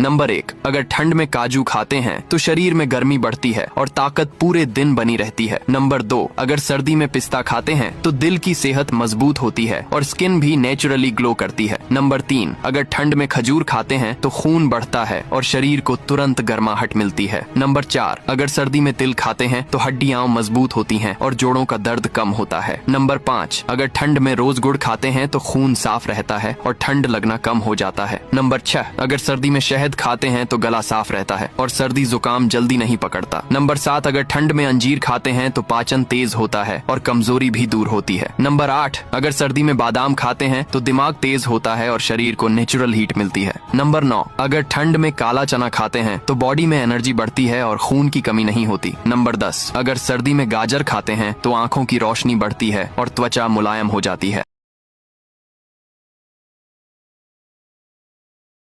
Number 1, अगर ठंड में काजू खाते हैं तो शरीर में गर्मी बढ़ती है और ताकत पूरे दिन बनी रहती है। नंबर 2, अगर सर्दी में पिस्ता खाते हैं तो दिल की सेहत मजबूत होती है और स्किन भी नेचुरली ग्लो करती है। नंबर 3, अगर ठंड में खजूर खाते हैं तो खून बढ़ता है और शरीर को तुरंत गर्माहट मिलती है। नंबर 4, अगर सर्दी में तिल खाते हैं तो हड्डियां मजबूत होती हैं और जोड़ों का दर्द कम होता है। नंबर 5, अगर ठंड में रोज गुड़ खाते हैं तो खून साफ रहता है और ठंड लगना कम हो जाता है। नंबर 6, अगर सर्दी में शहद खाते हैं तो गला साफ रहता है और सर्दी जुकाम जल्दी नहीं पकड़ता। नंबर 7, अगर ठंड में अंजीर खाते हैं तो पाचन तेज होता है और कमजोरी भी दूर होती है। नंबर 8, अगर सर्दी में बादाम खाते हैं तो दिमाग तेज होता है और शरीर को नेचुरल हीट मिलती है। नंबर 9, अगर ठंड में काला चना खाते हैं तो बॉडी में एनर्जी बढ़ती है और खून की कमी नहीं होती। नंबर 10, अगर सर्दी में गाजर खाते हैं तो आंखों की रोशनी बढ़ती है और त्वचा मुलायम हो जाती है।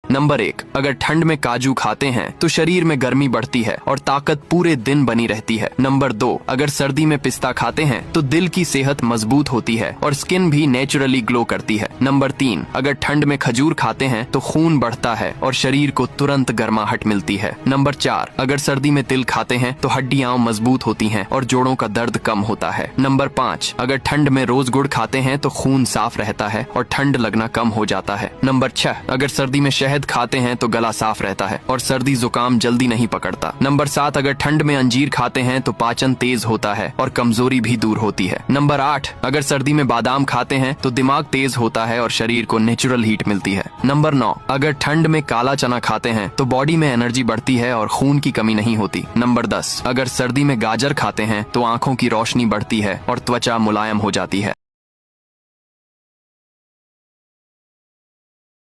नंबर 1, अगर ठंड में काजू खाते हैं तो शरीर में गर्मी बढ़ती है और ताकत पूरे दिन बनी रहती है। नंबर 2, अगर सर्दी में पिस्ता खाते हैं तो दिल की सेहत मजबूत होती है और स्किन भी नेचुरली ग्लो करती है। नंबर 3, अगर ठंड में खजूर खाते हैं तो खून बढ़ता है और शरीर को तुरंत गर्माहट मिलती है। नंबर 4, अगर सर्दी में तिल खाते हैं तो हड्डियां मजबूत होती हैं और जोड़ों का दर्द कम होता है। नंबर 5, अगर ठंड में रोज गुड़ खाते हैं तो खून साफ रहता है और ठंड लगना कम हो जाता है। नंबर 6, अगर सर्दी में शहद खाते हैं तो गला साफ रहता है और सर्दी जुकाम जल्दी नहीं पकड़ता। नंबर 7, अगर ठंड में अंजीर खाते हैं तो पाचन तेज होता है और कमजोरी भी दूर होती है। नंबर 8, अगर सर्दी में बादाम खाते हैं तो दिमाग तेज होता है और शरीर को नेचुरल हीट मिलती है। नंबर 9, अगर ठंड में काला चना खाते हैं तो बॉडी में एनर्जी बढ़ती है और खून की कमी नहीं होती। नंबर 10, अगर सर्दी में गाजर खाते हैं तो आंखों की रोशनी बढ़ती है और त्वचा मुलायम हो जाती है।